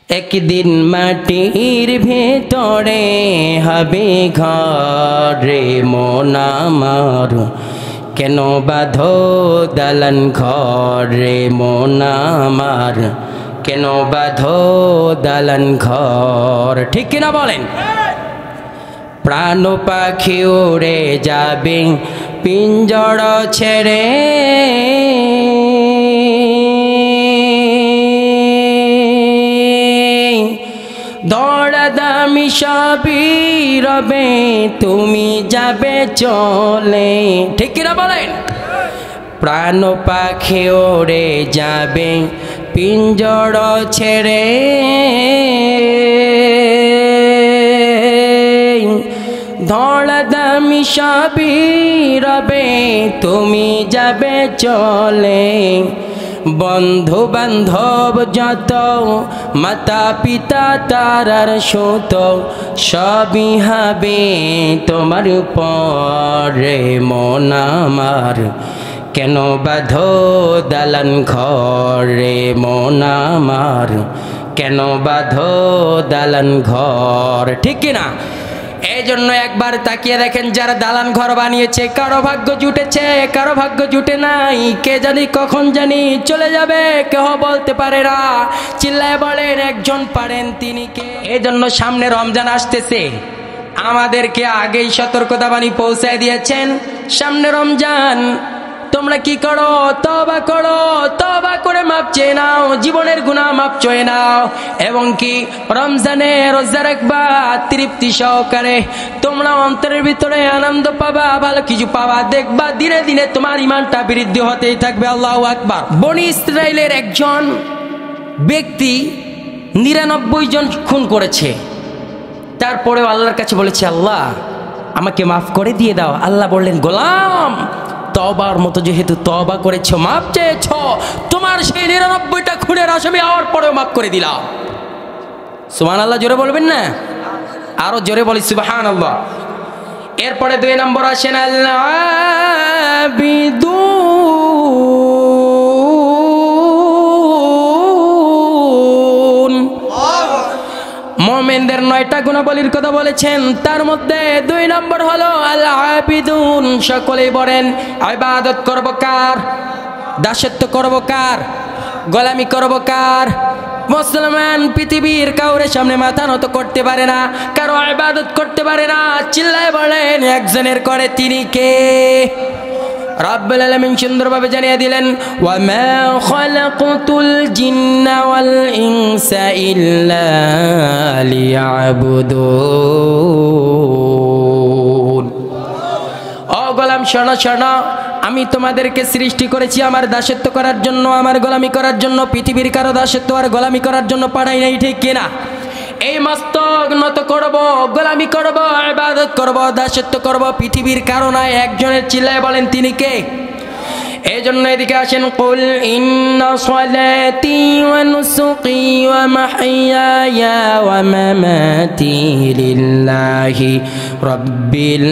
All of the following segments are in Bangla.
একদিন মাটির ভেতরে হবে ঘর রে মন আমার, কেন বাঁধো দালান ঘর রে মন আমার, কেন বাঁধো দালান ঘর। ঠিক কিনা বলেন? প্রাণ পাখি উড়ে যাবে পিঞ্জর ছেড়ে, দৌড়াদামি সবই রবে তুমি যাবে চলে। ঠিক কিনা বলেন? প্রাণ পাখি ওড়ে যাবে পিঞ্জর ছেড়ে, দৌড়াদামি সবই রবে তুমি যাবে চলে। বন্ধু বান্ধব যত মাতা পিতা তারার সুত সবই হবে তোমার পরে মন আমার, কেন বাঁধো দালান ঘর রে মন আমার, কেন বাঁধো দালান ঘর। ঠিক কিনা? এই জন্য একবার তাকিয়ে দেখেন, যারা দালান ঘর বানিয়েছে কারো ভাগ্য জুটেছে, কারো ভাগ্য জুটে নাই। কে জানি কখন জানি চলে যাবে, কেউ বলতে পারে না। চিল্লায় বলেন একজন পারেন তিনি কে? এই জন্য সামনে রমজান আসতেছে, আমাদেরকে আগেই সতর্কতা বাণী পৌঁছায় দিয়েছেন। সামনে রমজান, তোমরা কি করো? তওবা করো, তওবা করে মাপ চেয়ে নাও, জীবনের গুনাহ মাপ চেয়ে নাও, এবং কি রমজানে রোজা রাখবা তৃপ্তি সহকারে। তোমরা অন্তরের ভিতরে আনন্দ পাবা, ভালো কিছু পাবা, দেখবা দিনে দিনে তোমার ঈমানটা বৃদ্ধি হতেই থাকবে। আল্লাহু আকবার। বনি ইসরাইলের একজন ব্যক্তি 99 জন খুন করেছে, তারপরেও আল্লাহর কাছে বলেছে, আল্লাহ আমাকে মাফ করে দিয়ে দাও। আল্লাহ বললেন, গোলাম তওবার মতো যেহেতু তওবা করেছো, মাপ চেয়েছো, তোমার সেই 99টা খুনের আসামি হওয়ার পরেও মাফ করে দিলাম। সুবহানাল্লাহ জোরে বলবেন না? আরো জোরে বলি সুবহানাল্লাহ। এরপরে 2 নম্বর আসেন আল্লাহ মুমিনদের 9টা গুণাবলীর কথা বলেছেন, তার মধ্যে 2 নম্বর হলো আল আবিদুন। সকলেই বলেন ইবাদত করব কার? দাসত্ব করব কার? গোলামি করব কার? মুসলমান পৃথিবীর কাউরে সামনে মাথা নত করতে পারে না, কারো ইবাদত করতে পারে না। চিল্লায় বলেন একজনের করে, তিনি কে? রব্বুল আলামিন সুন্দরভাবে জানিয়ে দিলেন, ওয়া মা খালাকতুল জিন্না ওয়াল ইনসা ইল্লা লিয়াবুদুন। ও গোলাম শোনো শোনো, আমি তোমাদেরকে সৃষ্টি করেছি আমার দাসত্ব করার জন্য, আমার গোলামি করার জন্য। পৃথিবীর কারো দাসত্ব আর গোলামি করার জন্য পাঠাই নাই। ঠিক কিনা? এই মস্তক নত করব, গোলামি করব, ইবাদত করব, দাসত্ব করব পৃথিবীর কারো নাই, একজনের। চিল্লায় বলেন তিনি কে? এই জন্য এদিকে আসেন, কুল ইন্না সালাতি ওয়া নুসুকি ওয়া মাহইয়ায়া ওয়া মামাতি লিল্লাহি রাব্বিল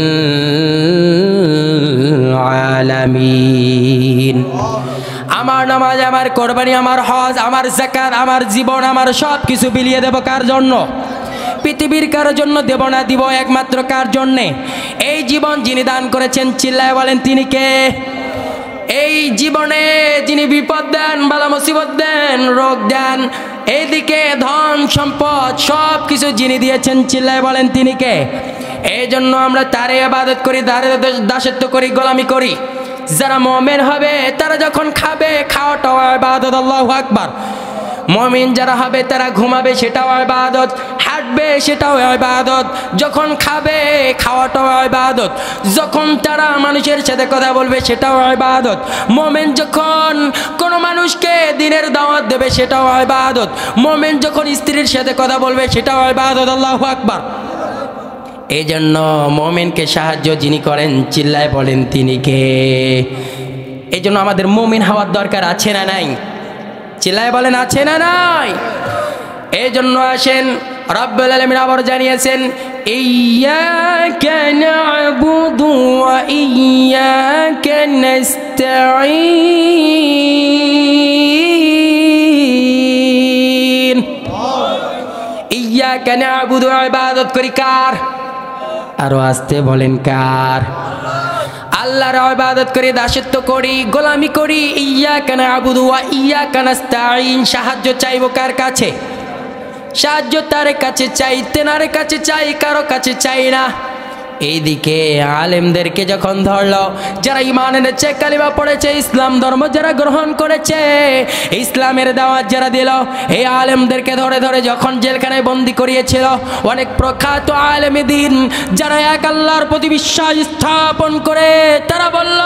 আলামিন। আমার নামাজ, আমার কোরবানি, আমার হজ, আমার যাকাত, আমার জীবন, আমার সব কিছু বিলিয়ে দেব কার জন্য? পৃথিবীর কারোর জন্য দেব না, দিব একমাত্র কার জন্যে? এই জীবন যিনি দান করেছেন, চিল্লায় বলেন তিনি কে? এই জীবনে যিনি বিপদ দেন, বালা মুসিবত দেন, রোগ দেন, এইদিকে ধন সম্পদ সব কিছু যিনি দিয়েছেন, চিল্লায় বলেন তিনি কে? এই জন্য আমরা তারে ইবাদত করি, তারে দাসত্ব করি, গোলামি করি। যারা মুমিন হবে তারা যখন খাবে, খাওয়াটাও ইবাদত। আল্লাহু আকবার। মুমিন যারা হবে তারা ঘুমাবে, সেটাও ইবাদত, হাঁটবে সেটাও ইবাদত, যখন খাবে খাওয়াটাও ইবাদত, যখন তারা মানুষের সাথে কথা বলবে সেটাও ইবাদত, মুমিন যখন কোনো মানুষকে দ্বীনের দাওয়াত দেবে সেটাও ইবাদত, মুমিন যখন স্ত্রীর সাথে কথা বলবে সেটাও ইবাদত। আল্লাহু আকবার। এই জন্য মুমিনকে সাহায্য যিনি করেন, চিল্লায় বলেন তিনি কে? এই জন্য আমাদের মুমিন হওয়ার দরকার আছে না নাই? চিল্লায় বলেন আছে না নাই? এই জন্য আসেন, রব্বুল আলামিন আবার জানিয়েছেন, ইয়্যাকা না'বুদু ওয়া ইয়্যাকা নাস্তাঈন। ইয়াকা না'বুদু, ইবাদত করি কার? আরো আসতে বলেন কার? আল্লাহর ইবাদত করি, দাসত্ব করি, গোলামি করি। ইয়াকা না'বুদু ওয়া ইয়াকা নাস্তাঈন, সাহায্য চাইবো কার কাছে? সাহায্য তার কাছে চাই, তেনার কাছে চাই, কারো কাছে চাই না। এইদিকে আলেমদেরকে যখন ধরলো, যারা ঈমান এনেছে, কালিমা পড়েছে, ইসলাম ধর্ম যারা গ্রহণ করেছে, ইসলামের দাওয়াত যারা দিল, এই আলেমদেরকে ধরে ধরে যখন জেলখানায় বন্দি করিয়েছিল, অনেক প্রখ্যাত আলেমে দ্বীন যারা এক আল্লাহর প্রতি বিশ্বাস স্থাপন করে, তারা বলল,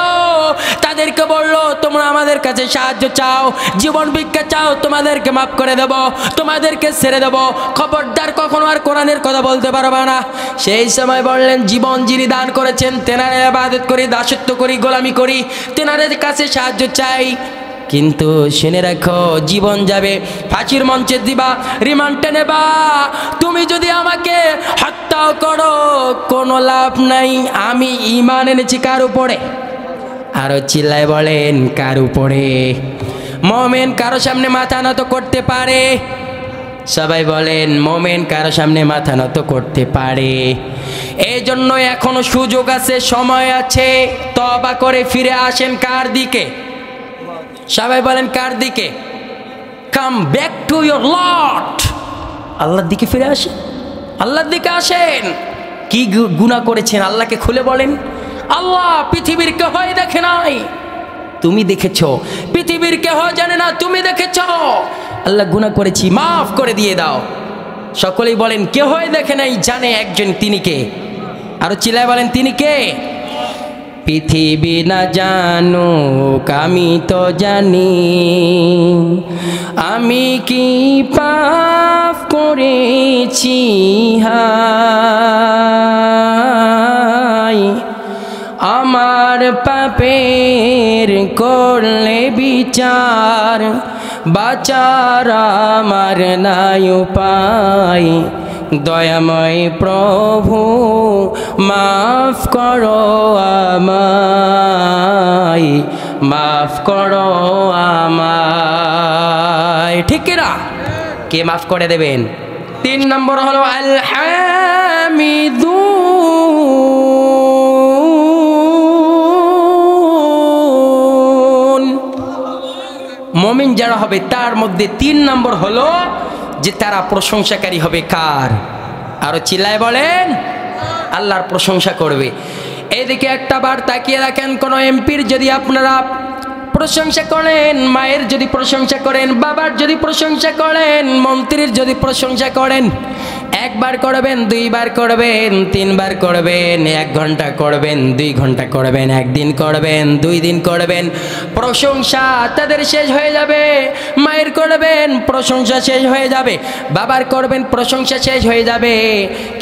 তাদেরকে বলল, তোমরা আমাদের কাছে সাহায্য চাও, জীবন ভিক্ষা চাও, তোমাদেরকে মাফ করে দেব, তোমাদেরকে ছেড়ে দেব, খবরদার কখনো আর কোরআনের কথা বলতে পারবে না। সেই সময় বললেন, জীবন যিনি দান করেছেন, তেনার ইবাদত করি, দাসত্ব করি, গোলামি করি, তেনাদের কাছে সাহায্য চাই। কিন্তু শুনে রাখো, জীবন যাবে, ফাঁসির মঞ্চে দিবা, রিমান্ডে নেবা, তুমি যদি আমাকে হত্যাও করো কোনো লাভ নাই। আমি ঈমান এনেছি কার উপরে? আরো চিল্লায় বলেন কার উপরে? মুমিন কারো সামনে মাথা নত করতে পারে? সবাই বলেন মুমিন কারো সামনে মাথা নত করতে পারে। এই জন্য এখনো সুযোগ আছে, সময় আছে, তওবা করে ফিরে আসেন কার দিকে? সবাই বলেন কার দিকে? Come back to your Lord, আল্লাহর দিকে ফিরে আসেন, আল্লাহর দিকে আসেন। কি গুনাহ করেছেন আল্লাহকে খুলে বলেন। আল্লাহ পৃথিবীর কেহই দেখে নাই, তুমি দেখেছো। পৃথিবীর কেহ জানে না, তুমি দেখেছো। আল্লাহ গুনাহ করেছি, মাফ করে দিয়ে দাও। সকলেই বলেন কেহই দেখে নাই, জানে একজন, তিনি কে? আরো চিল্লায় বলেন তিনি কে? পৃথিবী না জানুক আমি তো জানি, আমি কি পাপ করেছি হায়, আমার পাপের করলে বিচার, বাঁচার আমার নাই উপায়। দয়াময় প্রভু মাফ করো আমায়, মাফ করো আমায়। ঠিক না? কে মাফ করে দেবেন? 3 নম্বর হলো আল হামিদুন। মুমিন যারা হবে তার মধ্যে 3 নম্বর হলো যে তারা প্রশংসাকারী হবে কার? আরো চিল্লায় বলেন আল্লাহর প্রশংসা করবে। এইদিকে একটা বার তাকিয়ে রাখেন, কোন এমপির যদি আপনারা প্রশংসা করেন, মায়ের যদি প্রশংসা করেন, বাবার যদি প্রশংসা করেন, মন্ত্রীর যদি প্রশংসা করেন, 1 বার করবেন, 2 বার করবেন, 3 বার করবেন, 1 ঘন্টা করবেন, 2 ঘন্টা করবেন, 1 দিন করবেন, 2 দিন করবেন, প্রশংসা তাদের শেষ হয়ে যাবে। মায়ের করবেন, প্রশংসা শেষ হয়ে যাবে, বাবার করবেন, প্রশংসা শেষ হয়ে যাবে।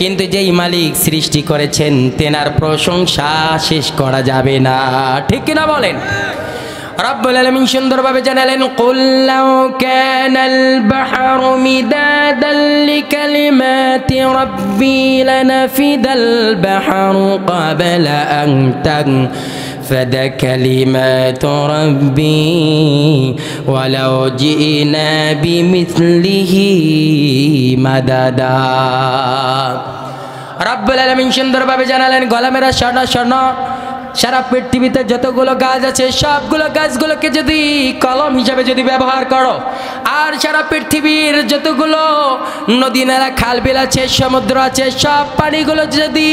কিন্তু যেই মালিক সৃষ্টি করেছেন তেনার প্রশংসা শেষ করা যাবে না। ঠিক কিনা বলেন? রব্বুল আলামিন সুন্দরভাবে জানালেন, কুল লাউ কানাল বাহরু মিদাদান লিকালিমাতি রাব্বি লানাফিদাল বাহরু ক্বাবলা আন তানফাদা কালিমাতু রাব্বি ওয়ালাউ জিনা বিমিসলিহি মাদাদা। রব্বুল আলামিন সুন্দরভাবে জানালেন, গোলামেরা শোনো, সারা পৃথিবীতে যতগুলো গাছ আছে সবগুলো গাছগুলোকে যদি কলম হিসাবে যদি ব্যবহার করো, আর সারা পৃথিবীর যতগুলো নদী নালা খাল বিল আছে, সমুদ্র আছে, সব পানিগুলো যদি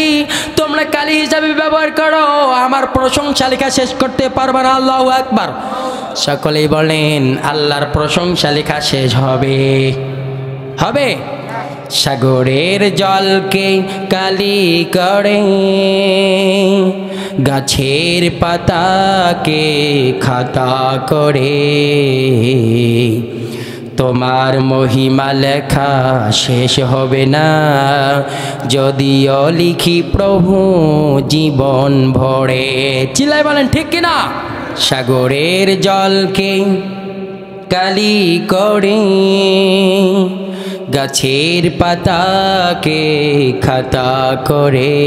তোমরা কালি হিসাবে ব্যবহার করো, আমার প্রশংসা লেখা শেষ করতে পারবে না। আল্লাহু আকবার। সকলেই বলেন আল্লাহর প্রশংসা লেখা শেষ হবে? হবে? সাগরের জলকে কালি করে, গাছের পাতাকে খাতা করে, তোমার মহিমা লেখা শেষ হবে না যদিও লিখি প্রভু জীবন ভরে। চিল্লায় বলেন ঠিক কিনা? সাগরের জলকে কালি করে, গাছের পাতাকে খাতা করে,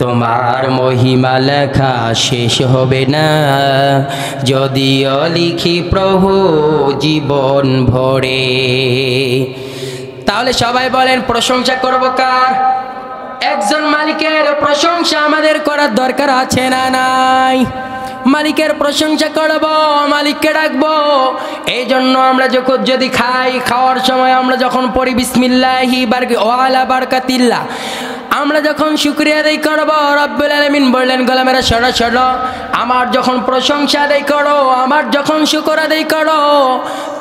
তোমার মহিমা লেখা শেষ হবে না যদিও লিখি প্রভু জীবন ভরে। তাহলে সবাই বলেন প্রশংসা করব কার? একজন মালিকের প্রশংসা আমাদের করার দরকার আছে না নাই? মালিকের প্রশংসা করব, মালিককে ডাকবো। এই জন্য আমরা যখন যদি খাই, খাওয়ার সময় আমরা যখন পড়ি বিসমিল্লাহি ওয়ালা বারকাতিল্লাহ, আমরা যখন শুকরিয়া আদায় করব, রব্বুল আলামিন বললেন গোলামেরা শোনো শোনো, আমার যখন প্রশংসা আদায় করো, আমার যখন শুকর আদায় করো,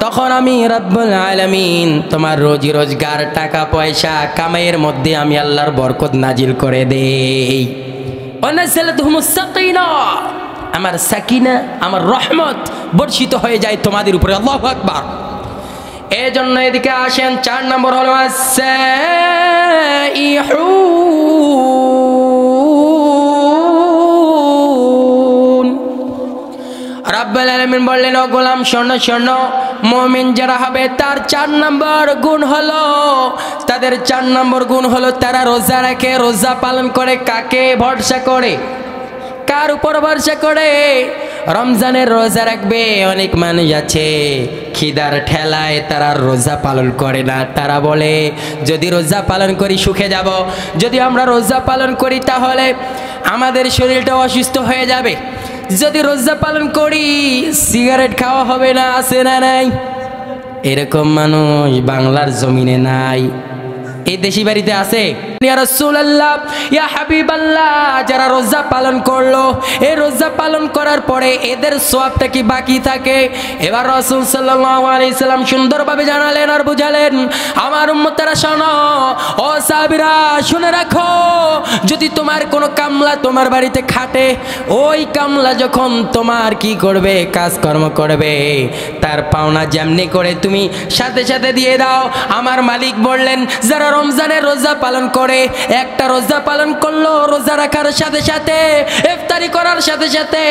তখন আমি রব্বুল আলামিন তোমার রোজি রোজগার, টাকা পয়সা কামাইয়ের মধ্যে আমি আল্লাহর বরকত নাজিল করে দেই। ওয়ানাযালাতহুমুস সাকিনা, আমার সাকিনা, আমার রহমত বর্ষিত হয়ে যায় তোমাদের উপরে। আল্লাহু আকবার। এই জন্য এদিকে আসেন, 4 নম্বর হলো আস-সাইহুন। রব্বুল আলামিন বললেন ও গোলাম শোনো শোনো, মুমিন যারা হবে তার 4 নম্বর গুণ হলো, তাদের 4 নম্বর গুণ হলো তারা রোজা রাখে। রোজা পালন করে কাকে ভরসা করে? কার উপর ভরসা করে? রমজানের রোজা রাখবে। অনেক মানুষ আছে খিদার ঠেলায় তারা রোজা পালন করে না। তারা বলে যদি রোজা পালন করি সুখে যাব, যদি আমরা রোজা পালন করি তাহলে আমাদের শরীরটা অসুস্থ হয়ে যাবে, যদি রোজা পালন করি সিগারেট খাওয়া হবে না। আছে না নাই? এরকম মানুষ বাংলার জমিনে নাই, এই দেশি বাড়িতে আছে। ইয়া রাসূলুল্লাহ, ইয়া হাবিবাল্লাহ, যারা রোজা পালন করলো, এই রোজা পালন করার পরে এদের সওয়াবটা কি বাকি থাকে? এবার রাসূল সাল্লাল্লাহু আলাইহি সাল্লাম সুন্দরভাবে জানালেন আর বুঝালেন, আমার উম্মতেরা শোনো, ও সাহাবীরা শুনে রাখো, যদি তোমার কোনো কামলা তোমার বাড়িতে খাটে, ওই কামলা যখন তোমার কি করবে, কাজকর্ম করবে, তার পাওনা যেমনি করে তুমি সাথে সাথে দিয়ে দাও। আমার মালিক বললেন যারা রমজানের রোজা পালন করে, একটা রোজা পালন করলো, রোজা রাখার সাথে সাথে, ইফতারি করার সাথে সাথে,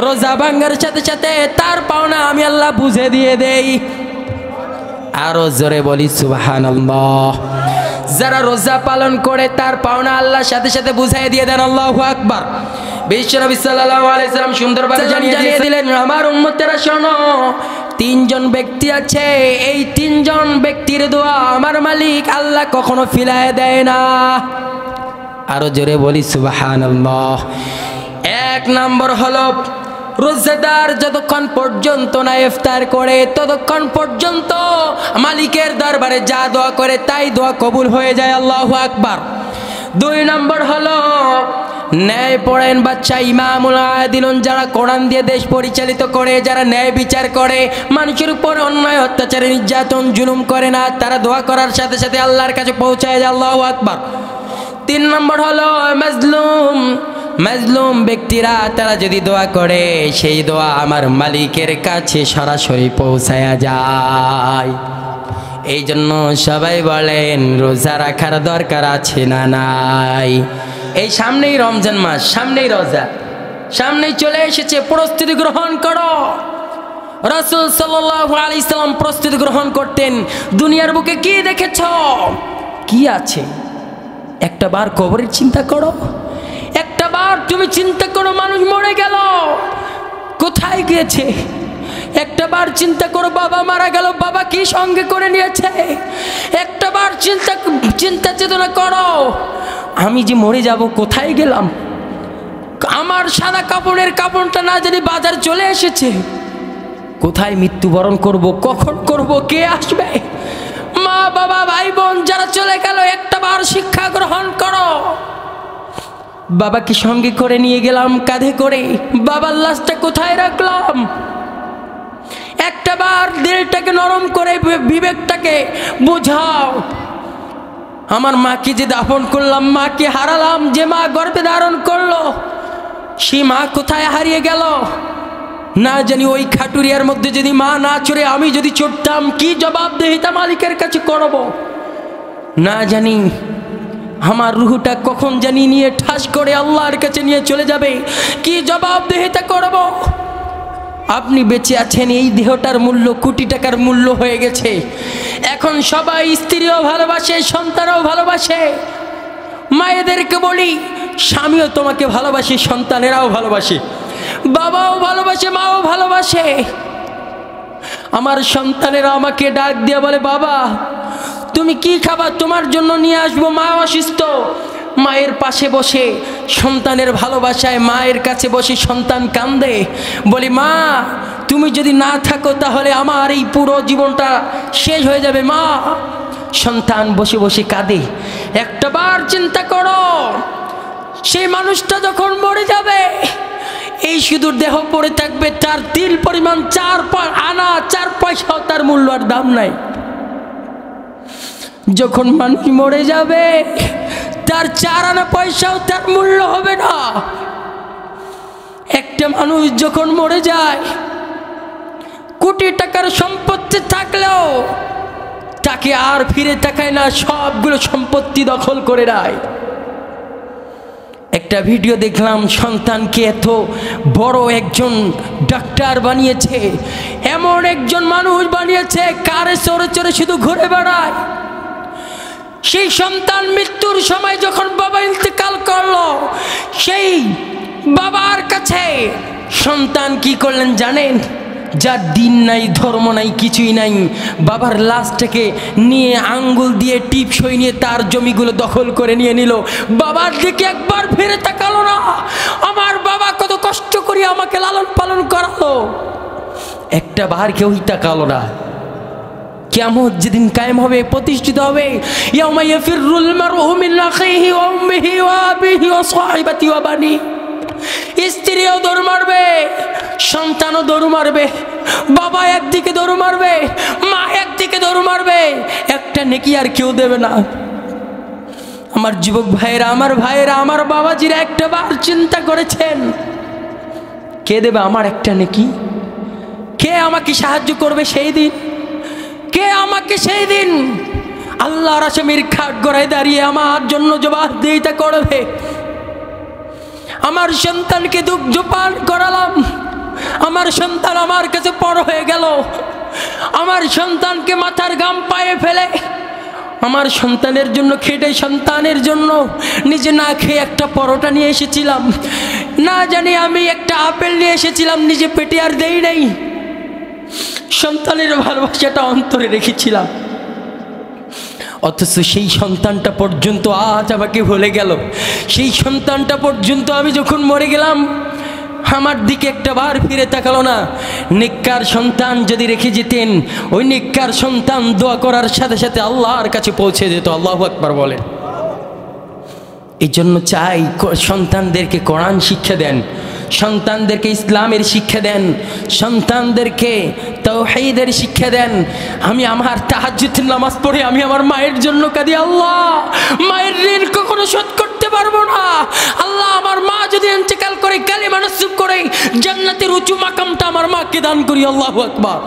রোজা ভাঙার সাথে সাথে তার পাওনা আমি আল্লাহ বুঝে দিয়ে দেই। আরো জোরে বলি সুবহানাল্লাহ। যারা রোজা পালন করে তার পাওনা আল্লাহর সাথে সাথে বুঝাই দিয়ে দেন। আল্লাহু আকবার। বিশ্বনবী সাল্লাল্লাহু আলাইহি সাল্লাম সুন্দরভাবে জানিয়ে দিলেন, আমার উম্মতেরা শোনো, 3 জন ব্যক্তি আছে, এই 3 জন ব্যক্তির দোয়া আমার মালিক আল্লাহ কখনো ফিরায় দেয় না। আরো জোরে বলি সুবহানাল্লাহ। 1 নম্বর হলো রোজাদার যতক্ষণ পর্যন্ত না ইফতার করে ততক্ষণ পর্যন্ত মালিকের দরবারে যা দোয়া করে তাই দোয়া কবুল হয়ে যায়। আল্লাহু আকবার। 2 নম্বর হলো ন্যায় পরায়ণ বাদশা, ইমামুল আদিলুন, যারা কোরআন দিয়ে দেশ পরিচালিত করে, যারা ন্যায় বিচার করে, মানুষের উপর অন্যায় অত্যাচার নির্যাতন জুলুম করে না, তারা দোয়া করার সাথে সাথে আল্লাহর কাছে পৌঁছায় যায়। আল্লাহু আকবার। 3 নম্বর হলো মাজলুম, মাজলুম ব্যক্তিরা তারা যদি দোয়া করে সেই দোয়া আমার মালিকের কাছে সরাসরি পৌঁছায়া যায়। এই জন্য সবাই বলেন রোজা রাখার দরকার আছে না নাই? এই সামনেই রমজান মাস, সামনেই রোজা, সামনেই চলে এসেছে, প্রস্তুতি গ্রহণ করো। রাসূল সাল্লাল্লাহু আলাইহি সাল্লাম প্রস্তুতি গ্রহণ করতেন। দুনিয়ার বুকে কি দেখেছ? কি আছে? একটা বার কবরের চিন্তা করো, একটা বার তুমি চিন্তা করো মানুষ মরে গেল, কোথায় গিয়েছে? একটা বার চিন্তা করো বাবা মারা গেল, বাবা কি সঙ্গে করে নিয়েছে? একটা বার চিন্তা চেতনা করো, আমি যে মরে যাব কোথায় গেলাম? আমার সাদা কাপড়ের কাপড়টা না জানি বাজার চলে এসেছে, কোথায় মৃত্যুবরণ করব, কখন করব, কে আসবে? মা বাবা ভাই বোন যারা চলে গেল, একটা বার শিক্ষা গ্রহণ করো। বাবাকে সঙ্গে করে নিয়ে গেলাম কাঁধে করে, বাবার লাশটা কোথায় রাখলাম? একটা বার দিলটাকে নরম করে বিবেকটাকে বুঝাও। আমার মাকে যে দাফন করলাম, মাকে হারালাম, যে মা গর্ভে ধারণ করলো, সেই মা কোথায় হারিয়ে গেল? না জানি ওই খাটুরিয়ার মধ্যে যদি মা না চড়ে আমি যদি চড়তাম, কি জবাবদিহিতা মালিকের কাছে করব? না জানি আমার রুহটা কখন জানি নিয়ে ঠাস করে আল্লাহর কাছে নিয়ে চলে যাবে, কি জবাবদিহিতা করব? আপনি বেঁচে আছেন, এই দেহটার মূল্য কোটি টাকার মূল্য হয়ে গেছে। এখন সবাই স্ত্রীও ভালোবাসে, সন্তানও ভালোবাসে। মায়েদেরকে বলি স্বামীও তোমাকে ভালোবাসে, সন্তানেরাও ভালোবাসে, বাবাও ভালোবাসে, মাও ভালোবাসে। আমার সন্তানেরা আমাকে ডাক দিয়ে বলে, বাবা তুমি কি খাবা, তোমার জন্য নিয়ে আসবো, মা অসুস্থ। মায়ের পাশে বসে সন্তানের ভালোবাসায় মায়ের কাছে বসে সন্তান কান্দে, বলি মা তুমি যদি না থাকো তাহলে আমার এই পুরো জীবনটা শেষ হয়ে যাবে মা। সন্তান বসে বসে কাঁদে। একটাবার চিন্তা করো, সেই মানুষটা যখন মরে যাবে এই শুধু দেহ পড়ে থাকবে, তার তিল পরিমাণ 4 আনা 4 পয়সাও তার মূল্য আর দাম নাই। যখন মানুষ মরে যাবে তার 4 আনা পয়সাও তার মূল্য হবে না। একটা মানুষ যখন মরে যায় কোটি টাকার সম্পত্তি থাকলেও তাকে আর ফিরে তাকায় না, সবগুলো সম্পত্তি দখল করে নেয়। একটা ভিডিও দেখলাম, সন্তানকে এত বড় একজন ডাক্তার বানিয়েছে, এমন একজন মানুষ বানিয়েছে কারে চড়ে চড়ে শুধু ঘুরে বেড়ায়। সেই সন্তান মৃত্যুর সময় যখন বাবা ইন্তেকাল করলো, সেই বাবার কাছে সন্তান কি করলেন জানেন? যার দিন নাই ধর্ম নাই কিছুই নাই, বাবার লাশটাকে নিয়ে আঙ্গুল দিয়ে টিপসই নিয়ে তার জমিগুলো দখল করে নিয়ে নিল। বাবার দিকে একবার ফিরে তাকালো না। আমার বাবা কত কষ্ট করে আমাকে লালন পালন করালো, একটা বার কেউই তাকালো না। কিয়ামত যেদিন কায়েম হবে, প্রতিষ্ঠিত হবে, ইয়াউমা ইয়াফিরুল মারউ মিন আখিহি ওয়া উম্মিহি ওয়া আবিহি ওয়া সাহিবাতি ওয়া বানি। স্ত্রীও দৌড় মারবে, সন্তানও দৌড় মারবে, বাবা একদিকে দৌড় মারবে, মা একদিকে দৌড় মারবে, একটা নেকি আর কেউ দেবে না। আমার যুবক ভাইয়েরা, আমার ভাইয়েরা, আমার বাবাজিরা একটা বার চিন্তা করেছেন কে দেবে আমার একটা নেকি? কে আমাকে সাহায্য করবে সেই দিন? কে আমাকে সেই দিন আল্লাহর আসামির খাট গড়ায় দাঁড়িয়ে আমার জন্য জবাবদিহিতা করবে? আমার সন্তানকে দুগ্ধ পান করালাম, আমার সন্তান আমার কাছে বড় হয়ে গেল, আমার সন্তানকে মাথার ঘাম পায়ে ফেলে আমার সন্তানের জন্য খেটে, সন্তানের জন্য নিজে না খেয়ে একটা পরোটা নিয়ে এসেছিলাম, না জানি আমি একটা আপেল নিয়ে এসেছিলাম, নিজে পেটে আর দেই নাই। সন্তানের ভালোবাসাটা অন্তরে রেখেছিলাম, অথচ সেই সন্তানটা পর্যন্ত আজ আমাকে ভুলে গেল। সেই সন্তানটা পর্যন্ত আমি যখন মরে গেলাম আমার দিকে একটা বার ফিরে তাকালো না। নেককার সন্তান যদি রেখে যেতেন, ওই নেককার সন্তান দোয়া করার সাথে সাথে আল্লাহর কাছে পৌঁছে যেত। আল্লাহু আকবার বলেন। এই জন্য চাই সন্তানদেরকে কোরআন শিক্ষা দেন, সন্তানদেরকে ইসলামের শিক্ষা দেন, সন্তানদেরকে তাওহীদের শিক্ষা দেন। আমি আমার তাহাজ্জুদের নামাজ পড়ে আমি আমার মায়ের জন্য কাঁদি, আল্লাহ মায়ের ঋণ কখনো শোধ করতে পারবো না। আল্লাহ আমার মা যদি ইন্তেকাল করে, কালিমা নসিব করে, জান্নাতের উঁচু মাকামটা আমার মাকে দান করি। আল্লাহু আকবার।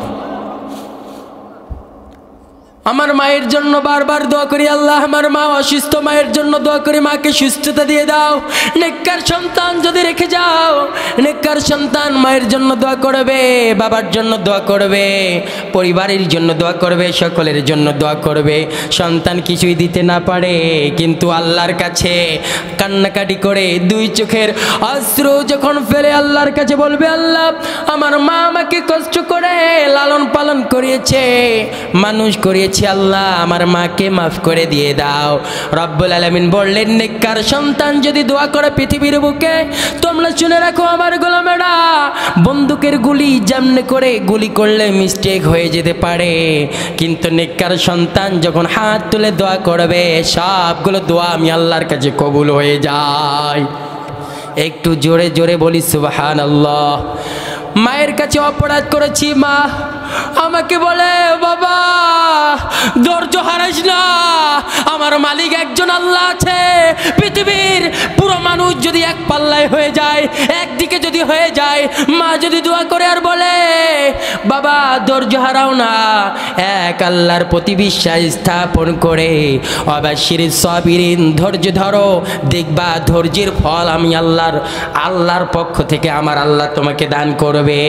আমার মায়ের জন্য বারবার দোয়া করি, আল্লাহ আমার মা অসুস্থ, মায়ের জন্য দোয়া করি মাকে সুস্থতা দিয়ে দাও। নেককার সন্তান যদি রেখে যাও, নেককার সন্তান মায়ের জন্য দোয়া করবে, বাবার জন্য দোয়া করবে, পরিবারের জন্য দোয়া করবে, সকলের জন্য দোয়া করবে। সন্তান কিছুই দিতে না পারে কিন্তু আল্লাহর কাছে কান্নাকাটি করে 2 চোখের অশ্রু যখন ফেলে আল্লাহর কাছে বলবে, আল্লাহ আমার মা আমাকে কষ্ট করে লালন পালন করিয়েছে, মানুষ করিয়েছে, আল্লাহ আমার মাকে মাফ করে দিয়ে দাও। রব্বুল আলামিন বললেন, নেককার সন্তান যদি দোয়া করে পৃথিবীর বুকে, তোমরা শুনে রাখো আমার গোলামেরা, বন্দুকের গুলি যেমনে করে গুলি করলে মিস্টেক হয়ে যেতে পারে, কিন্তু নেককার সন্তান যখন হাত তুলে দোয়া করবে সবগুলো দোয়া আমি আল্লাহর কাছে কবুল হয়ে যায়। একটু জোরে জোরে বলি সুবহানাল্লাহ। মায়ের কাছে অপরাধ করেছি, মা আমাকে বলে, বাবা ধৈর্য হারাইস না, আমার মালিক একজন আল্লাহ আছে। পৃথিবীর পুরো মানুষ যদি এক পাল্লায় হয়ে যায়, একদিকে যদি হয়ে যায়, মা যদি দোয়া করে আর বলে, বাবা ধৈর্য হারাও না, এক আল্লাহর প্রতি বিশ্বাস স্থাপন করে অবাশিরিস সাবিরিন, ধৈর্য ধরো, দেখবা ধৈর্যের ফল আমি আল্লাহর পক্ষ থেকে আমার আল্লাহ তোমাকে দান করবে।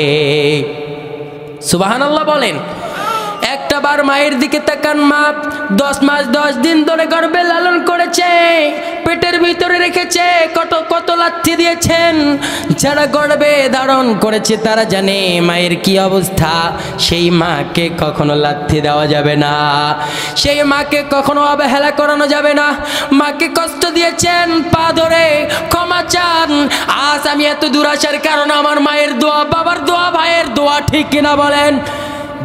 সুবহানাল্লাহ বলেন। একটা বার মায়ের দিকে তাকান। মা 10 মাস 10 দিন ধরে গর্ভে লালন করেছে, পেটের ভিতরে রেখেছে, কত লাথি দিয়েছেন। যারা গর্ভে ধারণ করেছে তারা জানে মায়ের কি অবস্থা। সেই মাকে কখনো লাথি দেওয়া যাবে না, সেই মাকে কখনো অবহেলা করানো যাবে না। মাকে কষ্ট দিয়েছেন, পা ধরে ক্ষমা চান। আজ আমি এত দূর আসার কারণ আমার মায়ের দোয়া, বাবার দোয়া, ভাইয়ের দোয়া, ঠিক কিনা বলেন?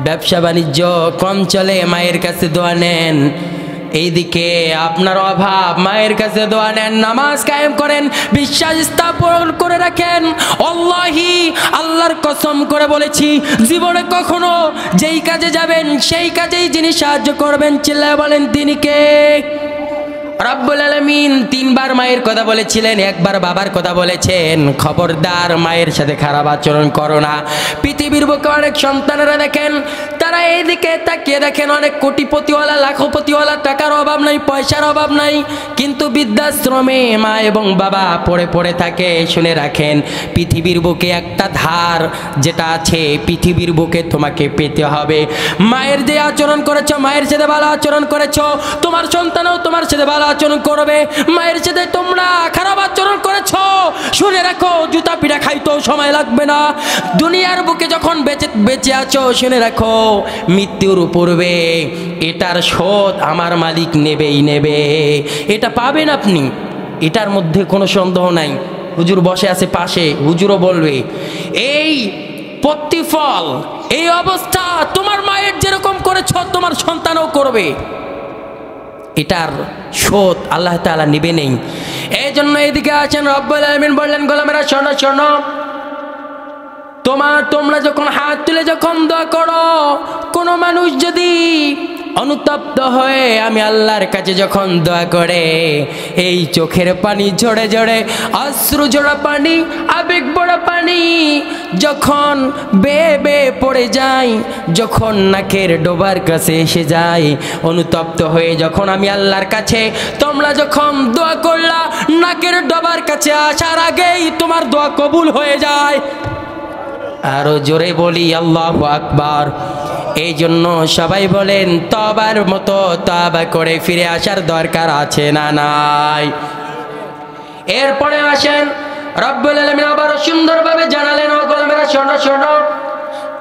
ব্যবসা বাণিজ্য কম চলে, মায়ের কাছে দোয়া নেন। এইদিকে আপনার অভাব, মায়ের কাছে দোয়া নেন। নামাজ কায়েম করেন, বিশ্বাস স্থাপন করে রাখেন। আল্লাহি, আল্লাহর কসম করে বলেছি, জীবনে কখনো যেই কাজে যাবেন সেই কাজেই যিনি সাহায্য করবেন, চিল্লায় বলেন তিনি কে? রব্বুল আলামিন 3 বার মায়ের কথা বলেছিলেন, 1 বার বাবার কথা বলেছেন। খবরদার মায়ের সাথে খারাপ আচরণ করো না। পৃথিবীর বুকে অনেক সন্তানেরা দেখেন, তারা এইদিকে তাকিয়ে দেখেন অনেক কোটিপতিওয়ালা, লাখপতিওয়ালা, টাকার অভাব নাই, পয়সার অভাব নাই, কিন্তু বৃদ্ধাশ্রমে মা এবং বাবা পড়ে পড়ে থাকে। শুনে রাখেন, পৃথিবীর বুকে একটা ধার যেটা আছে, পৃথিবীর বুকে তোমাকে পেতে হবে। মায়ের যে আচরণ করেছো, মায়ের সাথে ভালো আচরণ করেছো, তোমার সন্তানও তোমার সাথে ভালো আচরণ করবে। মায়ের সাথে তোমরা খারাপ আচরণ করেছো, শুনে রাখো জুতা পিঠা খাইতেও সময় লাগবে না। দুনিয়ার বুকে যখন বেঁচে আছো, শুনে রাখো মৃত্যুর পূর্বে এটার শোধ আমার মালিক নেবেই নেবে। এটা পাবেন আপনি, এটার মধ্যে কোনো সন্দেহ নাই। হুজুর বসে আছে পাশে, হুজুরও বলবে এই প্রতিফল, এই অবস্থা তোমার মায়ের যেরকম করেছো তোমার সন্তানও করবে। এটার শোধ আল্লাহ তাআলা নেবে নেই। এই জন্য এদিকে আছেন রব্বুল আলামিন বললেন, গোলামেরা শোনো শোনো, তোমরা যখন হাত তুলে যখন দোয়া করো, কোনো মানুষ যদি অনুতপ্ত হয়ে আমি আল্লাহর কাছে যখন দোয়া করে, এই চোখের পানি ঝরে ঝরে, অশ্রু ঝরা পানি, আবেগ ভরা পানি যখন বেয়ে বেয়ে পড়ে যায়, যখন নাকের ডোবার কাছে এসে যায়, অনুতপ্ত হয়ে যখন আমি আল্লাহর কাছে, তোমরা যখন দোয়া করলা, নাকের ডোবার কাছে আসার আগেই তোমার দোয়া কবুল হয়ে যায়। আরো জোরে বলি আল্লাহু আকবার। এই জন্য সবাই বলেন তওবার মতো তওবা করে ফিরে আসার দরকার আছে না নাই? এরপরে আসেন রব্বুল আলামিন আবার সুন্দরভাবে জানালেন, ও গোলামেরা শোনো শোনো,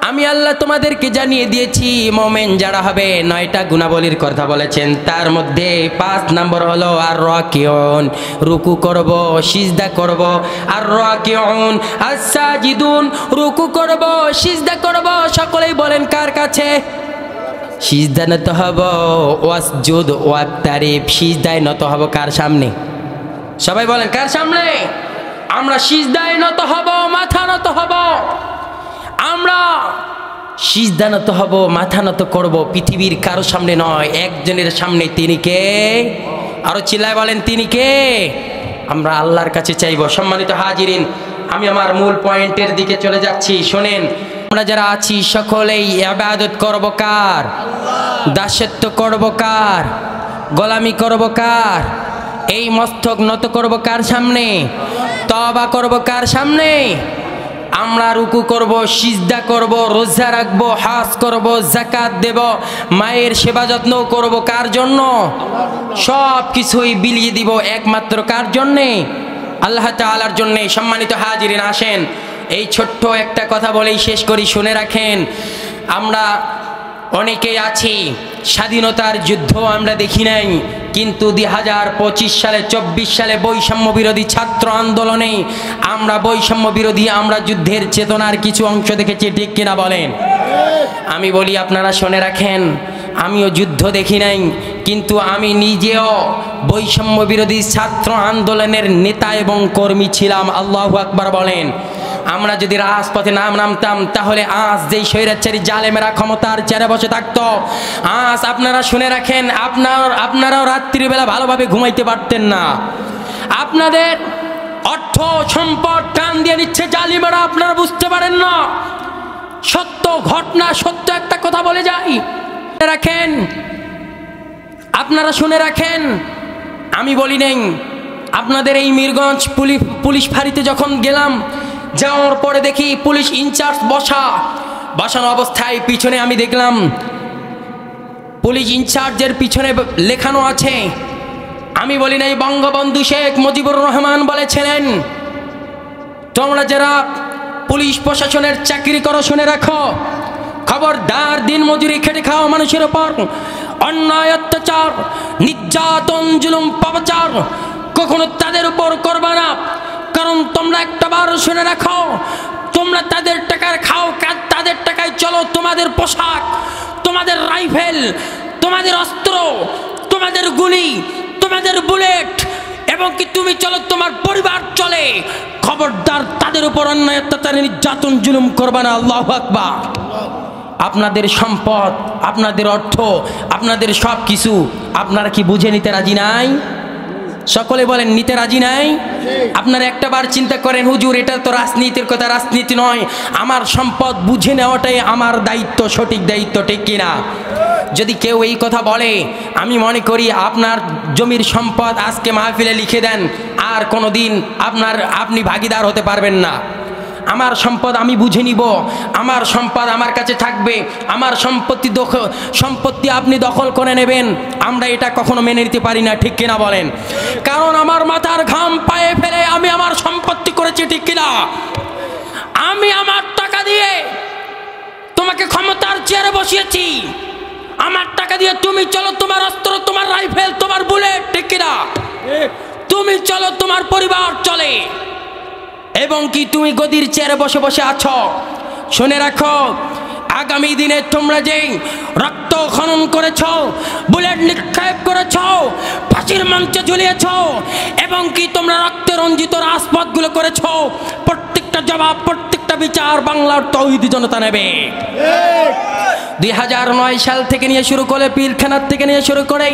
আমি আল্লাহ তোমাদেরকে জানিয়ে দিয়েছি মুমিন যারা হবে 9টা গুণাবলীর কথা বলেছেন। তার মধ্যে 5 নম্বর হলো আর রাকিউন, রুকু করব, সিজদা করব। আর রাকিউন আস-সাজিদুন, রুকু করব, সিজদা করব। সকলেই বলেন কার কাছে? সিজদা নত হব, ওয়াসজুদ ওয়াক্তারিব, সিজদায় নত হব কার সামনে? সবাই বলেন কার সামনে? আমরা সিজদায় নত হব, মাথা নত হব। আমরা সিজদা নত হব, মাথা নত করব পৃথিবীর কারো সামনে নয়, একজনের সামনে। তিনি কে? আরো চিল্লায় বলেন তিনি কে? আমরা আল্লাহর কাছে চাইব। সম্মানিত হাজিরিন, আমি আমার মূল পয়েন্টের দিকে চলে যাচ্ছি। শোনেন, আমরা যারা আছি সকলেই ইবাদত করব কার? দাসত্ব করব কার? গোলামি করব কার? এই মস্তক নত করব কার সামনে? তওবা করব কার সামনে? আমরা রুকু করব, সিজদা করব, রোজা রাখবো, হজ করব, যাকাত দেব, মায়ের সেবা যত্ন করব। কার জন্য? সব কিছুই বিলিয়ে দিব একমাত্র কার জন্যে? আল্লাহ তাআলার জন্যে। সম্মানিত হাজিরিন, আসেন এই ছোট্ট একটা কথা বলেই শেষ করি। শুনে রাখেন, আমরা অনেকেই আছি স্বাধীনতার যুদ্ধ আমরা দেখি নাই, কিন্তু 2025 সালে 24 সালে বৈষম্য বিরোধী ছাত্র আন্দোলনে আমরা বৈষম্য বিরোধী আমরা যুদ্ধের চেতনার কিছু অংশ দেখেছি, ঠিক কিনা বলেন? আমি বলি আপনারা শুনে রাখেন, আমিও যুদ্ধ দেখি নাই, কিন্তু আমি নিজেও বৈষম্য বিরোধী ছাত্র আন্দোলনের নেতা এবং কর্মী ছিলাম। আল্লাহু আকবার বলেন। আমরা যদি রাজপথে নামতাম তাহলে আজ যেই স্বৈরাচারী জালেমেরা ক্ষমতার চেয়ারে বসে থাকতো, আজ আপনারা শুনে রাখেন, আপনারাও রাত্রিবেলা ভালোভাবে ঘুমাইতে পারতেন না। আপনাদের অর্থ সম্পদ টান দিয়ে নিচ্ছে জালিমেরা, আপনারা বুঝতে পারেন না। সত্য ঘটনা, সত্য একটা কথা বলে যাই, রাখেন, আপনারা শুনে রাখেন। আমি বলি নেই, আপনাদের এই মিরগঞ্জ পুলিশ ফাঁড়িতে যখন গেলাম, যাওয়ার পরে দেখি পুলিশ ইনচার্জ বসানো অবস্থায়, পিছনে আমি দেখলাম পুলিশ ইনচার্জের পিছনে লেখানো আছে, আমি বলি নাই, বঙ্গবন্ধু শেখ মুজিবুর রহমান বলেছিলেন, তোমরা যারা পুলিশ প্রশাসনের চাকরি করো শুনে রাখো, খবরদার দিন মজুরি খেটে খাও মানুষের উপর অন্যায় অত্যাচার নির্যাতন জুলুম পাপাচার কখনো তাদের উপর করবে না। কারণ তোমরা একটাবার শুনে রাখো, তোমরা তাদের টাকার খাও, তাদের টাকায় চলো, তোমাদের পোশাক, তোমাদের রাইফেল, তোমাদের অস্ত্র, তোমাদের গুলি, তোমাদের বুলেট, এবং কি তুমি চলো, তোমার পরিবার চলে। খবরদার তাদের উপর অন্যায় অত্যাচার নির্যাতন জুলুম করবে না। আল্লাহু আকবার। আপনাদের সম্পদ, আপনাদের অর্থ, আপনাদের সব কিছু আপনারা কি বুঝে নিতে রাজি নাই? সকলে বলেন, নিতে রাজি নাই? আপনারা একটাবার চিন্তা করেন, হুজুর এটা তো রাজনীতির কথা, রাজনীতি নয়, আমার সম্পদ বুঝে নেওয়াটাই আমার দায়িত্ব, সঠিক দায়িত্ব, ঠিক কিনা? যদি কেউ এই কথা বলে, আমি মনে করি আপনার জমির সম্পদ আজকে মাহফিলে লিখে দেন, আর কোনো দিন আপনি ভাগিদার হতে পারবেন না। আমার সম্পদ আমি বুঝে নিব, আমার সম্পদ আমার কাছে থাকবে, আমার সম্পত্তি আপনি দখল করে নেবেন, আমরা এটা কখনো মেনে নিতে পারি না, ঠিক কিনা বলেন? কারণ আমার মাথার ঘাম পায়ে ফেলে আমি আমার সম্পত্তি করেছি, ঠিক কিনা? আমি আমার টাকা দিয়ে তোমাকে ক্ষমতার চেয়ারে বসিয়েছি, আমার টাকা দিয়ে তুমি চলো, তোমার অস্ত্র, তোমার রাইফেল, তোমার বুলেট, ঠিক কিনা? তুমি চলো, তোমার পরিবার চলে, এবং কি তুমি গদির চেয়ারে বসে বসে আছো। শুনে রাখো, আগামী দিনে তোমরা যেই রক্ত খনন করেছ, বুলেট নিক্ষেপ করেছ, ফাঁসির মঞ্চে ঝুলিয়েছ, এবং কি তোমরা রক্তে রঞ্জিত রাজপথগুলো করেছ, প্রত্যেকটা জবাব, প্রত্যেকটা বিচার বাংলার তৌহিদি জনতা নেবে। 2009 সাল থেকে নিয়ে শুরু করে, পিলখানার থেকে নিয়ে শুরু করে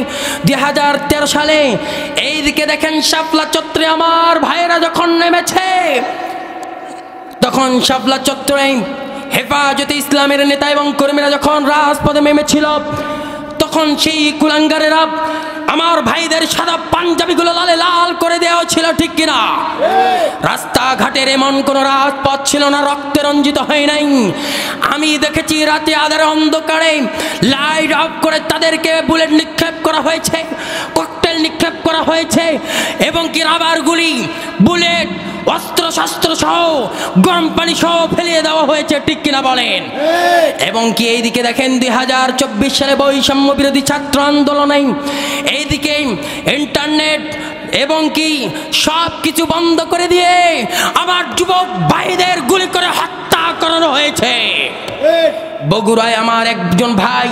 2013 সালে এইদিকে দেখেন শাপলা চত্বরে আমার ভাইয়েরা যখন নেমেছে, তখন শাপলা চত্বরে হেফাজতে ইসলামের নেতা এবং কর্মীরা যখন রাজপথে নেমেছিল, তখন সেই কুলাঙ্গারেরা আমার ভাইদের সাদা পাঞ্জাবিগুলো লালে লাল করে দেওয়া ছিল, ঠিক কিনা? রাস্তাঘাটের এমন কোন রাজপথ ছিল না রক্তে রঞ্জিত হয় নাই। আমি দেখেছি রাতে আধারে অন্ধকারে লাইট অফ করে তাদেরকে বুলেট নিক্ষেপ করা হয়েছে, ককটেল নিক্ষেপ করা হয়েছে, এবং কি রাবার গুলি, বুলেট, অস্ত্র শস্ত্র সহ, গরম পানি সহ ফেলিয়ে দেওয়া হয়েছে, ঠিক কিনা বলেন? এবং কি এইদিকে দেখেন 2024 সালে বৈষম্য বিরোধী ছাত্র আন্দোলনে এইদিকে ইন্টারনেট এবং কি সব কিছু বন্ধ করে দিয়ে আমার যুবক ভাইদের গুলি করে হত্যা করানো হয়েছে। বগুড়ায় আমার একজন ভাই,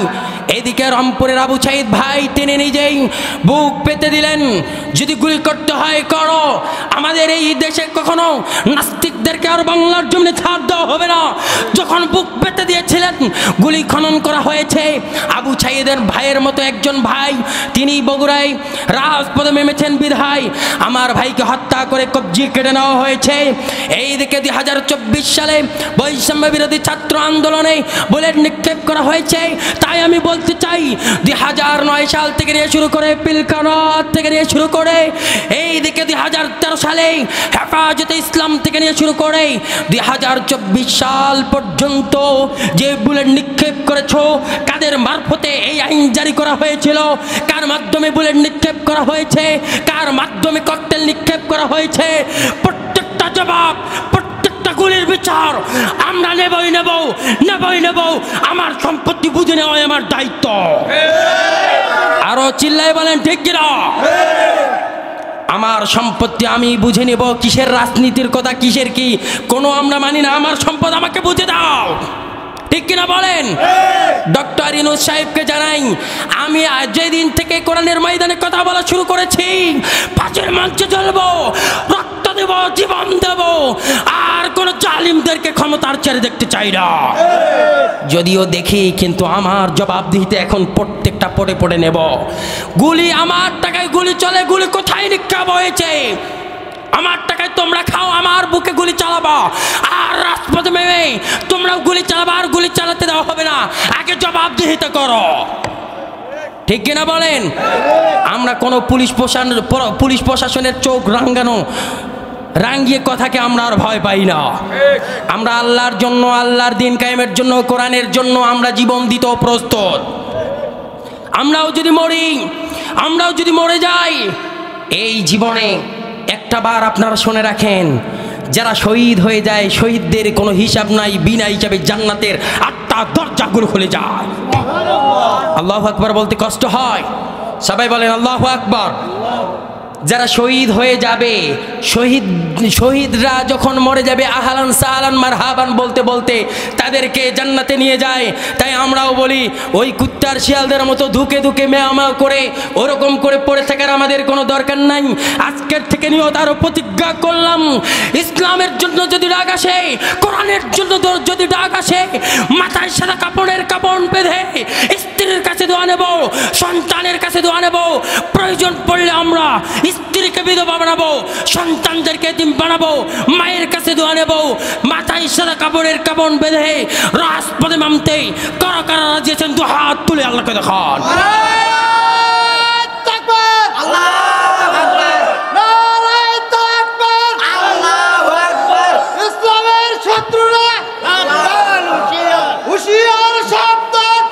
এদিকে রংপুরের আবু সাইদ ভাই, তিনি নিজেই বুক পেতে দিলেন, যদি গুলি করতে হয় করো, আমাদের এই দেশে কখনো নাস্তিকদেরকে আর বাংলার জমিনে ছাড় দেওয়া হবে না। যখন বুক পেতে দিয়েছিলেন, গুলি খনন করা হয়েছে। আবু সাইদের ভাইয়ের মতো একজন ভাই, তিনি বগুড়ায় রাজপথে নেমেছেন বিধায় আমার ভাইকে হত্যা করে কবজি কেটে নেওয়া হয়েছে। এইদিকে 2024 সালে বৈষম্য বিরোধী ছাত্র আন্দোলনে বুলেট নিক্ষেপ করা হয়েছে। তাই আমি বলতে চাই, 2009 সাল থেকে নিয়ে শুরু করে, পিলখানা থেকে নিয়ে শুরু করে, এইদিকে 2013 সালে হেফাজতে ইসলাম থেকে নিয়ে শুরু করে 2024 সাল পর্যন্ত যে বুলেট নিক্ষেপ করেছো, কাদের মারফতে এই আইন জারি করা হয়েছিল, কার মাধ্যমে বুলেট নিক্ষেপ করা হয়েছে, কার মাধ্যমে ককটেল নিক্ষেপ করা হয়েছে, প্রত্যেকটা জবাব, প্রত্যেকটা গুলির বিচার আমরা নেবই নেব। আমার সম্পত্তি বুঝে নেওয়া আমার দায়িত্ব। আরো চিল্লায় বলেন, ঠিক কিনা? আমার সম্পত্তি আমি বুঝে নেব। কিসের রাজনীতির কথা, কিসের কি, কোনো আমরা মানি না। আমার সম্পদ আমাকে বুঝে দাও, ঠিক কিনা বলেন? ডক্টর ইউনূস সাহেবকে জানাই, আমি যেদিন থেকে কোরআনের ময়দানে কথা বলা শুরু করেছি, ফাঁসির মঞ্চে জ্বলবো, রক্ত দেব, জীবন দেব, আর কোন জালিমদেরকে ক্ষমতার চেয়ারে দেখতে চাই না। যদিও দেখি, কিন্তু আমার জবাবদিহিতে এখন প্রত্যেকটা পড়ে নেব। গুলি আমার টাকায় গুলি চলে, গুলি কোথায় নিক্ষেপ হয়েছে? আমার টাকায় তোমরা খাও, আমার বুকে গুলি চালাবা, আর রাজপথে নেমে তোমরাও গুলি চালাবা, আর গুলি চালাতে দেওয়া হবে না। আগে জবাবদিহিতা করো, ঠিক কিনা বলেন? আমরা কোনো পুলিশ প্রশাসনের চোখ রাঙ্গিয়ে কথাকে আমরা আর ভয় পাই না। আমরা আল্লাহর জন্য, আল্লাহর দিন কায়েমের জন্য, কোরআনের জন্য আমরা জীবন দিতেও প্রস্তুত। আমরাও যদি মরে যাই, এই জীবনে একটা বার আপনারা শুনে রাখেন, যারা শহীদ হয়ে যায় শহীদদের কোনো হিসাব নাই, বিনা হিসাবে জান্নাতের 8টা দরজাগুলো খুলে যায়। আল্লাহু আকবার বলতে কষ্ট হয়, সবাই বলেন আল্লাহু আকবার। যারা শহীদ হয়ে যাবে, শহীদরা যখন মরে যাবে আহলান সাহলান মারহাবান বলতে বলতে তাদেরকে জান্নাতে নিয়ে যায়। তাই আমরাও বলি ওই কুত্তার শিয়ালদের মতো ধুকে ধুকে মেয়ামা করে ওরকম করে পড়ে থাকার আমাদের কোনো দরকার নাই। আজকের থেকে নিয়ত আরো প্রতিজ্ঞা করলাম, ইসলামের জন্য যদি ডাক আসে, কোরআনের জন্য যদি ডাক আসে, মাথায় সাদা কাপড়ের কাপড় বেঁধে স্ত্রীর কাছে দোয়া নেব, সন্তানের কাছে দোয়া নেব, প্রয়োজন পড়লে আমরা স্ত্রীকে বিধবা বানাবো, সন্তানদেরকে এতিম বানাবো, মায়ের কাছে দোয়া নেব, মাথায় সাদা কাপড়ের কাপড় বেঁধে রাজপথে নামতে কারা কারা রাজি আছেন? 2 হাত তুলে আল্লাহকে দেখান। ইসলামের শত্রুরা হুঁশিয়ার সাবধান,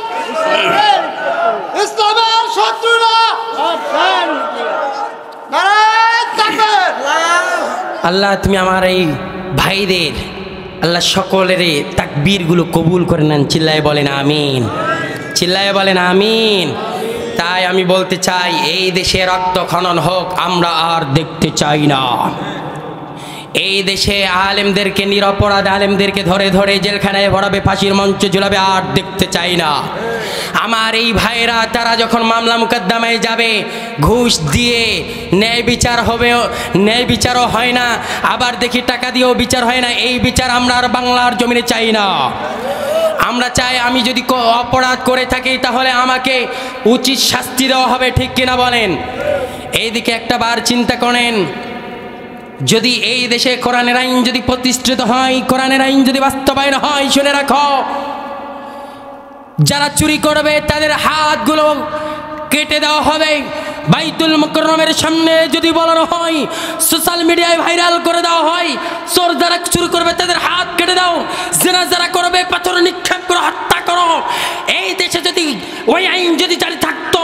ইসলামের শত্রুরা আল্লাহ তুমি আমার এই ভাইদের আল্লাহ সকলের তাকবীরগুলো কবুল করে নেন। চিল্লায় বলেন আমিন, চিল্লায় বলেন আমিন। তাই আমি বলতে চাই, এই দেশে রক্ত খনন হোক আমরা আর দেখতে চাই না। এই দেশে আলেমদেরকে, নিরপরাধ আলেমদেরকে ধরে ধরে জেলখানায় ভরাবে, ফাঁসির মঞ্চে ঝুলাবে, আর দেখতে চাই না। আমার এই ভাইয়েরা তারা যখন মামলা মুকদ্দমায় যাবে, ঘুষ দিয়ে ন্যায় বিচার হবে, ন্যায় বিচারও হয় না, আবার দেখি টাকা দিয়েও বিচার হয় না। এই বিচার আমরা আর বাংলার জমিনে চাই না। আমরা চাই আমি যদি অপরাধ করে থাকি তাহলে আমাকে উচিত শাস্তি দেওয়া হবে, ঠিক কিনা বলেন? এইদিকে একটা বার চিন্তা করেন, যদি এই দেশে কোরআনের আইন যদি প্রতিষ্ঠিত হয়, কোরআনের আইন যদি বাস্তবায়ন হয়, শুনে রাখো, যারা চুরি করবে তাদের হাতগুলো কেটে দেওয়া হবে। বাইতুল মুকাররমের সামনে যদি বলানো হয়, সোশ্যাল মিডিয়ায় ভাইরাল করে দেওয়া হয়, চোর যারা চুরি করবে তাদের হাত কেটে দাও, জিনা যারা করবে পাথর নিক্ষেপ করে হত্যা করো। এই দেশে যদি ওই আইন যদি জারি থাকতো,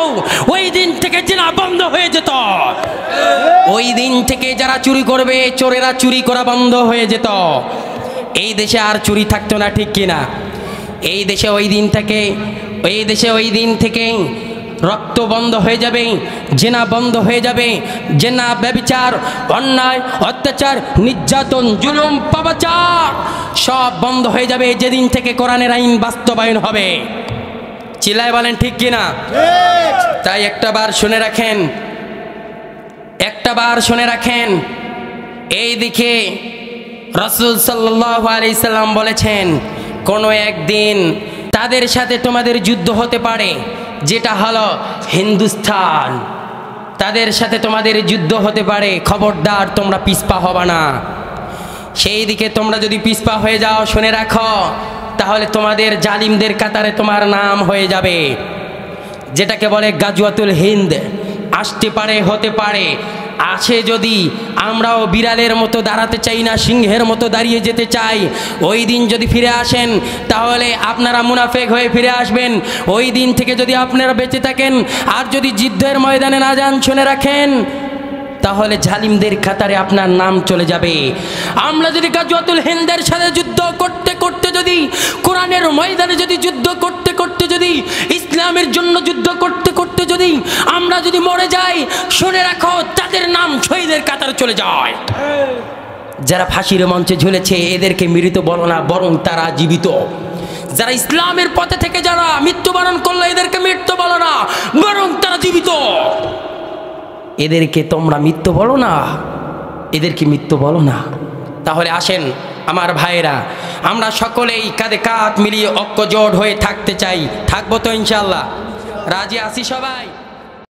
ওই দিন থেকে জিনা বন্ধ হয়ে যেত। ওই দিন থেকে যারা চুরি করবে, চোরেরা চুরি করা বন্ধ হয়ে যেত। এই দেশে আর চুরি থাকতো না, ঠিক কিনা? এই দেশে ওই দিন থেকে রক্ত বন্ধ হয়ে যাবে, জেনা বন্ধ হয়ে যাবে, জেনা, ব্যভিচার, অন্যায়, অত্যাচার, নির্যাতন, জুলুম, পাপাচার সব বন্ধ হয়ে যাবে যেদিন থেকে কোরআনের আইন বাস্তবায়ন হবে। চিল্লায় বলেন ঠিক কিনা? তাই একটা বার শুনে রাখেন, এই দিকে রাসূল সাল্লাল্লাহু আলাইহি সাল্লাম বলেছেন, কোনো একদিন তাদের সাথে তোমাদের যুদ্ধ হতে পারে, যেটা হলো হিন্দুস্তান। তাদের সাথে তোমাদের যুদ্ধ হতে পারে, খবরদার তোমরা পিছপা হবা না। সেই দিকে তোমরা যদি পিছপা হয়ে যাও, শুনে রাখো, তাহলে তোমাদের জালিমদের কাতারে তোমার নাম হয়ে যাবে, যেটাকে বলে গাজওয়াতুল হিন্দ। আসতে পারে, হতে পারে, আসে যদি। আমরাও বিড়ালের মতো দাঁড়াতে চাই না, সিংহের মতো দাঁড়িয়ে যেতে চাই। ওই দিন যদি ফিরে আসেন তাহলে আপনারা মুনাফেক হয়ে ফিরে আসবেন। ওই দিন থেকে যদি আপনারা বেঁচে থাকেন আর যদি যুদ্ধের ময়দানে না যান, শুনে রাখেন, তাহলে জালিমদের কাতারে আপনার নাম চলে যাবে। আমরা যদি গাজওয়াতুল হিন্দের সাথে যুদ্ধ করতে করতে, যদি কোরআনের ময়দানে যদি যুদ্ধ করতে করতে, যদি ইসলামের জন্য যুদ্ধ করতে করতে যদি আমরা যদি মরে যাই, শুনে রাখো, তাদের নাম শহীদের কাতারে চলে যায়। যারা ফাঁসির মঞ্চে ঝুলেছে এদেরকে মৃত বলো না, বরং তারা জীবিত। যারা ইসলামের পথে থেকে যারা মৃত্যুবরণ করলো এদেরকে মৃত্যু বলো না, বরং তারা জীবিত। এদেরকে তোমরা মৃত্যু বলো না, এদেরকে মৃত্যু বলো না। তাহলে আসেন আমার ভাইরা, আমরা সকলেই কাঁধে কাঁধ মিলিয়ে ঐক্যজোট হয়ে থাকতে চাই। থাকবো তো ইনশাআল্লাহ? রাজি আছি সবাই?